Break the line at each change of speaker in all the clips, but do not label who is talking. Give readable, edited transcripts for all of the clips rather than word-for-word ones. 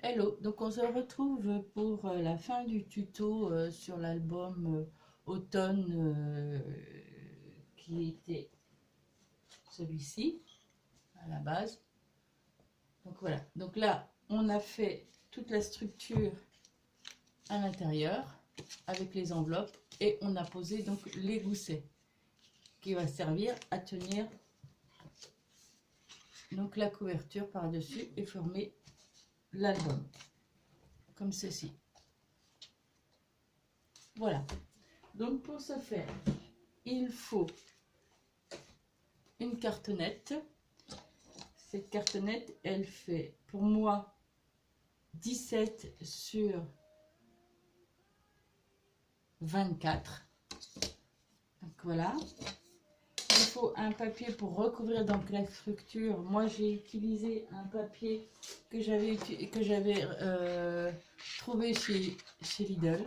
Hello, donc on se retrouve pour la fin du tuto sur l'album automne qui était celui-ci à la base. Donc voilà, donc là on a fait toute la structure à l'intérieur avec les enveloppes et on a posé donc les goussets qui va servir à tenir donc la couverture par-dessus et former l'album comme ceci. Voilà, donc pour ce faire il faut une cartonnette. Cette cartonnette elle fait pour moi 17 sur 24. Donc voilà, il faut un papier pour recouvrir donc la structure. Moi j'ai utilisé un papier que j'avais trouvé chez Lidl,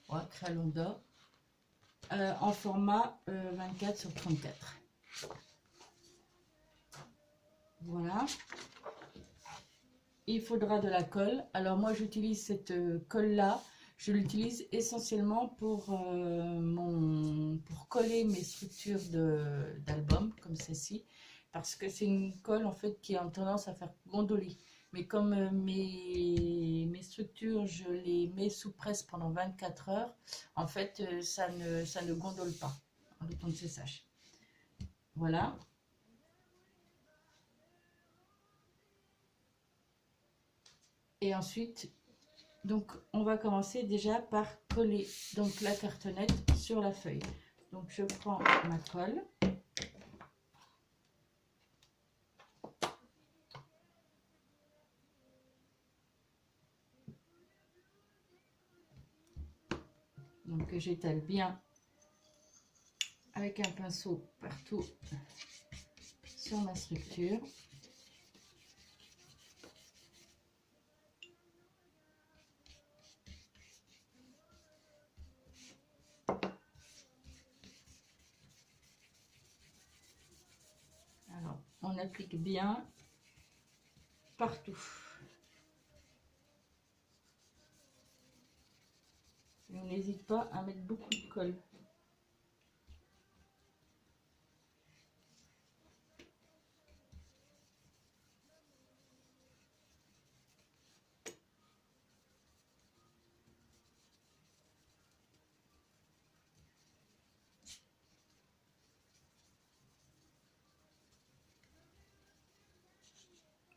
ouais, Créalonda, en format 24 sur 34. Voilà, il faudra de la colle. Alors moi j'utilise cette colle là, je l'utilise essentiellement pour coller mes structures d'album comme celle-ci, parce que c'est une colle en fait qui a tendance à faire gondoler. Mais comme mes structures je les mets sous presse pendant 24 heures, en fait ça ne gondole pas le temps de séchage. Voilà. Et ensuite, donc on va commencer déjà par coller donc la cartonnette sur la feuille. Donc je prends ma colle. Donc j'étale bien avec un pinceau partout sur ma structure. Alors on applique bien partout. Et on n'hésite pas à mettre beaucoup de colle.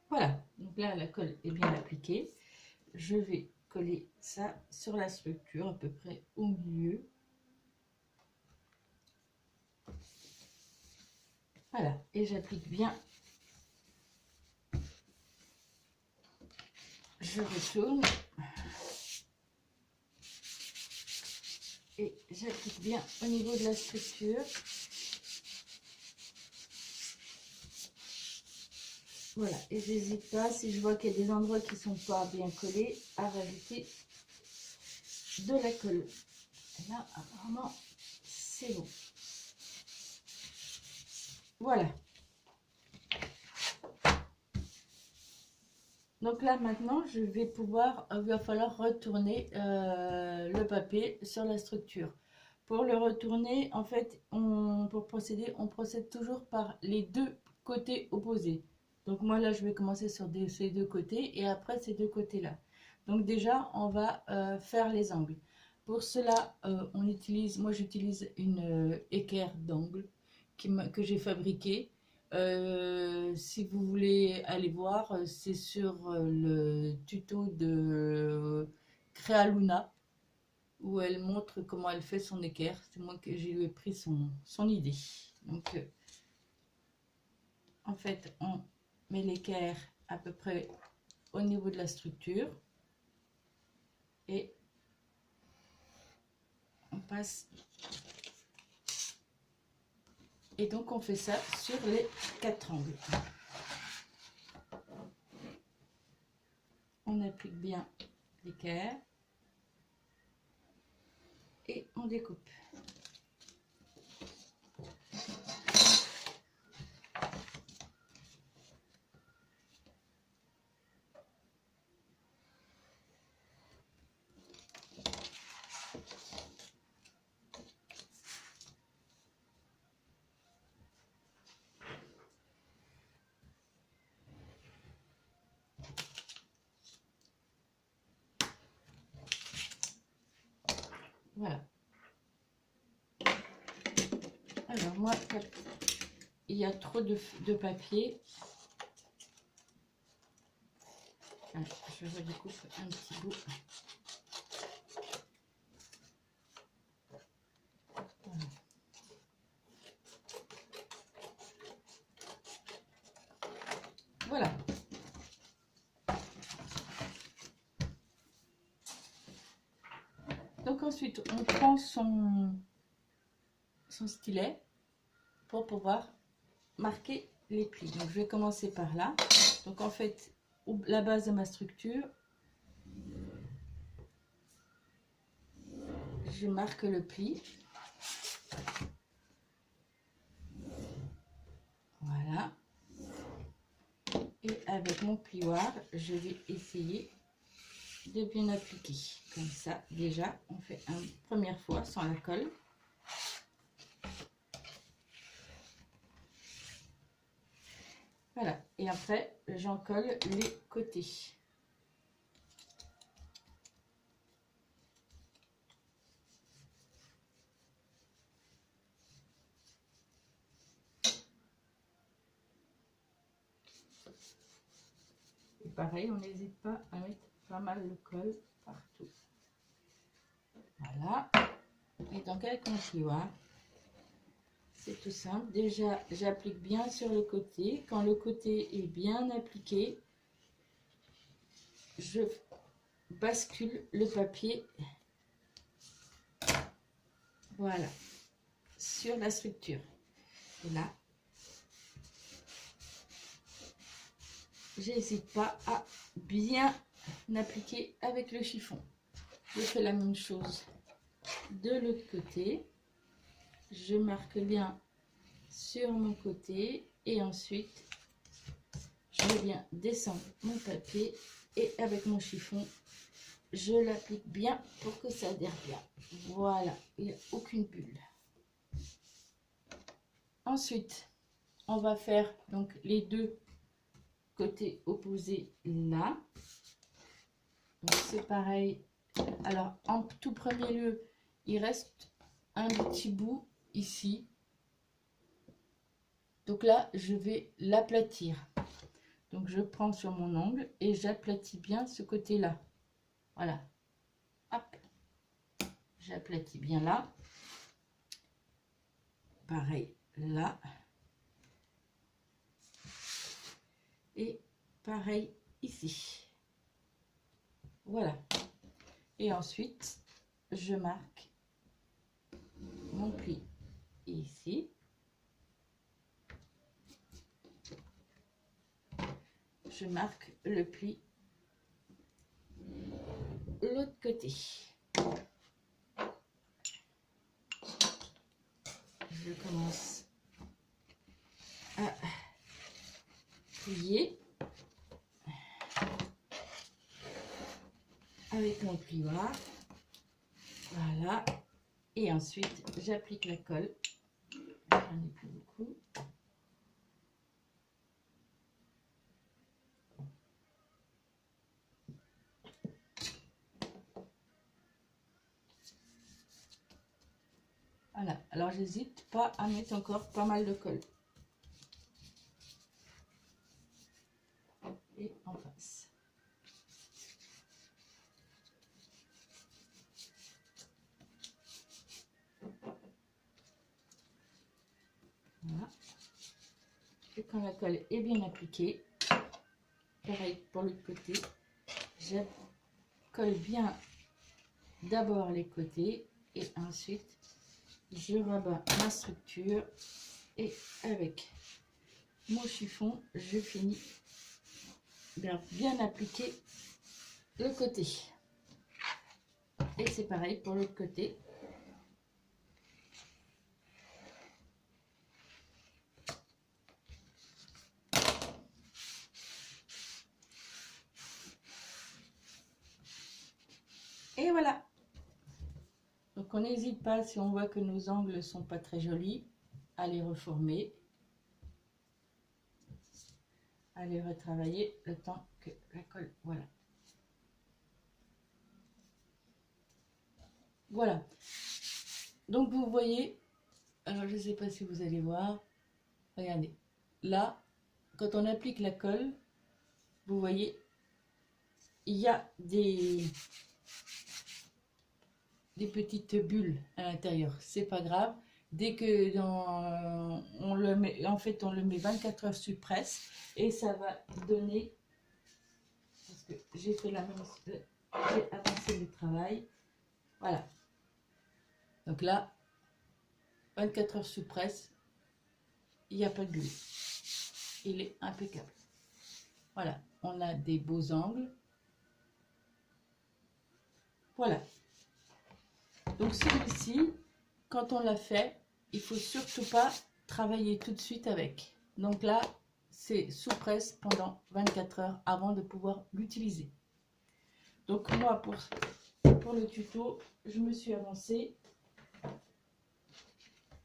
Voilà, donc là la colle est bien appliquée. Je vais coller ça sur la structure à peu près au milieu. Voilà, et j'applique bien. Je retourne. Et j'applique bien au niveau de la structure. Voilà, et j'hésite pas, si je vois qu'il y a des endroits qui ne sont pas bien collés, à rajouter de la colle. Et là, apparemment, c'est bon. Voilà. Donc là, maintenant, il va falloir retourner le papier sur la structure. Pour le retourner, en fait, pour procéder, on procède toujours par les deux côtés opposés. Donc moi là, je vais commencer sur ces deux côtés et après ces deux côtés-là. Donc déjà, on va faire les angles. Pour cela, moi j'utilise une équerre d'angle que j'ai fabriquée. Si vous voulez aller voir, c'est sur le tuto de Créaluna où elle montre comment elle fait son équerre. C'est moi que j'ai pris son idée. Donc, en fait, on met l'équerre à peu près au niveau de la structure et on passe. Et donc, on fait ça sur les 4 angles. On applique bien l'équerre et on découpe. moi, il y a trop de papier. Allez, je redécoupe un petit bout. Voilà. Donc ensuite, on prend son stylet pour pouvoir marquer les plis. Donc je vais commencer par là. Donc en fait, la base de ma structure, je marque le pli. Voilà. Et avec mon plioir, je vais essayer de bien appliquer. Comme ça, déjà, on fait une première fois sans la colle. Voilà. Et après, j'en colle les côtés. Et pareil, on n'hésite pas à mettre pas mal de colle partout. Voilà. Et donc avec mon plioir, c'est tout simple. Déjà, j'applique bien sur le côté. Quand le côté est bien appliqué, je bascule le papier, voilà, sur la structure. Et là, j'hésite pas à bien appliquer avec le chiffon. Je fais la même chose de l'autre côté. Je marque bien sur mon côté et ensuite je viens descendre mon papier et avec mon chiffon je l'applique bien pour que ça adhère bien. Voilà, il n'y a aucune bulle. Ensuite, on va faire donc les deux côtés opposés là. Donc c'est pareil. Alors en tout premier lieu, il reste un petit bout ici. Donc là, je vais l'aplatir. Donc je prends sur mon ongle et j'aplatis bien ce côté-là. Voilà. Hop. J'aplatis bien là. Pareil là. Et pareil ici. Voilà. Et ensuite, je marque mon pli ici. Je marque le pli l'autre côté. Je commence à plier avec mon plioir. Voilà. Et ensuite, j'applique la colle. J'en ai plus beaucoup. Voilà, alors j'hésite pas à mettre encore pas mal de colle. Et en face. Voilà. Et quand la colle est bien appliquée, pareil pour l'autre côté, je colle bien d'abord les côtés et ensuite je rabats ma structure et avec mon chiffon je finis bien appliquer le côté. Et c'est pareil pour l'autre côté. Et voilà. Donc on n'hésite pas, si on voit que nos angles ne sont pas très jolis, à les reformer, à les retravailler le temps que la colle, voilà. Voilà. Donc vous voyez, Alors, je ne sais pas si vous allez voir. Regardez. Là, quand on applique la colle, vous voyez, il y a des petites bulles à l'intérieur. C'est pas grave. Dès que on le met, en fait, on le met 24 heures sous presse et ça va donner, parce que j'ai fait la même, j'ai avancé le travail. Voilà. Donc là, 24 heures sous presse, il n'y a pas de bulle. Il est impeccable. Voilà, on a des beaux angles. Voilà. Donc celui-ci, quand on l'a fait, il faut surtout pas travailler tout de suite avec. Donc là, c'est sous presse pendant 24 heures avant de pouvoir l'utiliser. Donc moi, pour le tuto, je me suis avancée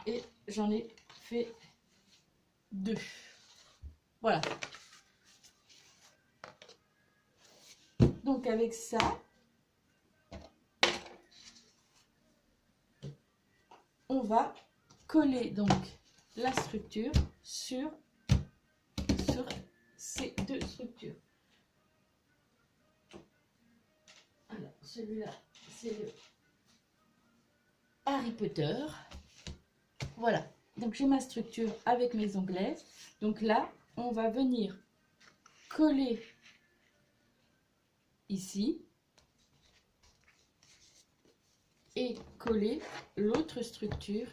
et j'en ai fait 2. Voilà. Donc avec ça, on va coller donc la structure sur ces 2 structures. Alors celui-là, c'est le Harry Potter. Voilà, donc j'ai ma structure avec mes onglets. Donc là, on va venir coller ici et coller l'autre structure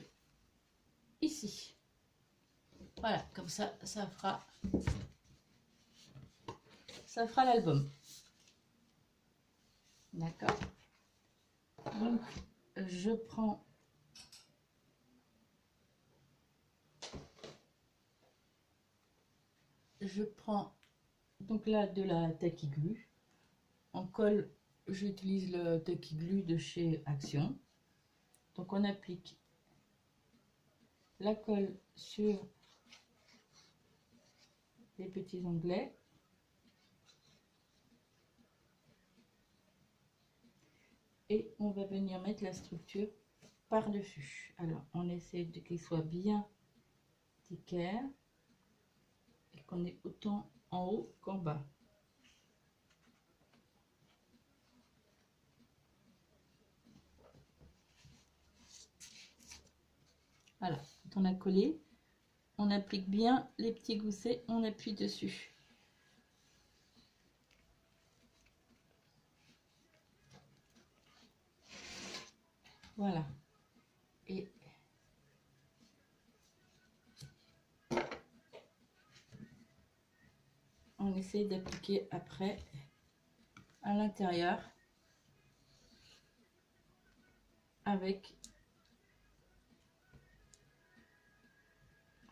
ici. Voilà, comme ça, ça fera l'album. D'accord. Donc, je prends donc là de la tacky glue. En colle, j'utilise le tacky glue de chez Action. Donc on applique la colle sur les petits onglets. Et on va venir mettre la structure par-dessus. Alors on essaie de qu'il soit bien d'équerre et qu'on ait autant en haut qu'en bas. Voilà, quand on a collé, on applique bien les petits goussets, on appuie dessus. Voilà. Et on essaie d'appliquer après à l'intérieur avec,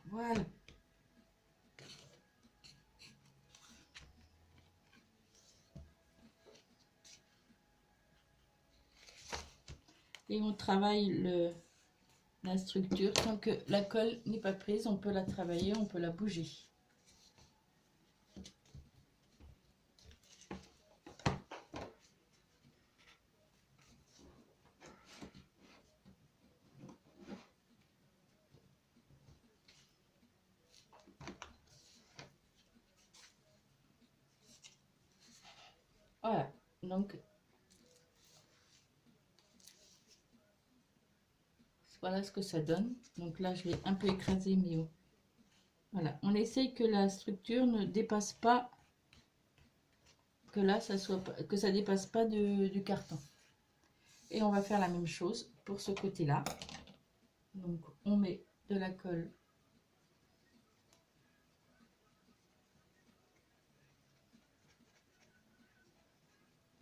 voilà. Et on travaille la structure. Tant que la colle n'est pas prise, on peut la travailler, on peut la bouger. Voilà, donc voilà ce que ça donne. Donc là, je vais un peu écraser, mais voilà. On essaye que la structure ne dépasse pas, que là, que ça dépasse pas du carton. Et on va faire la même chose pour ce côté-là. Donc, on met de la colle.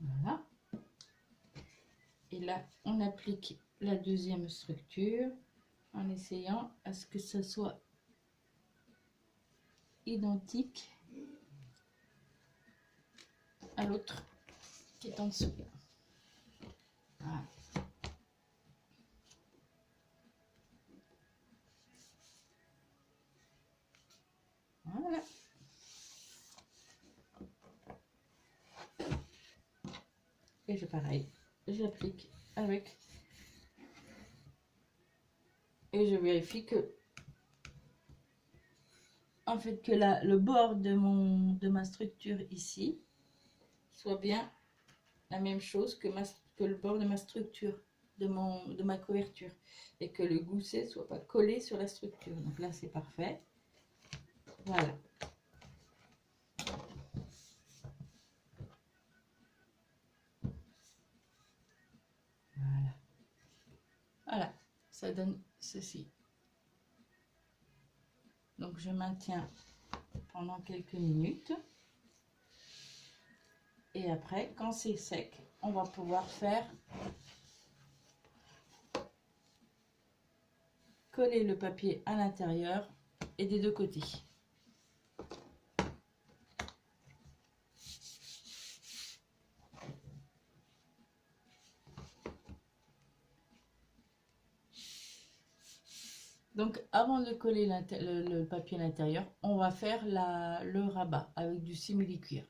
Voilà. Et là, on applique la deuxième structure en essayant à ce que ça soit identique à l'autre qui est en dessous. Voilà. Voilà. Et pareil, j'applique avec Et je vérifie que, en fait, que le bord de ma structure ici soit bien la même chose que le bord de ma structure, de ma couverture. Et que le gousset soit pas collé sur la structure. Donc là, c'est parfait. Voilà. Voilà. Voilà. Ça donne ceci. Donc je maintiens pendant quelques minutes. Et après, quand c'est sec, on va pouvoir faire coller le papier à l'intérieur et des deux côtés. Donc avant de coller le papier à l'intérieur, on va faire le rabat avec du simili-cuir.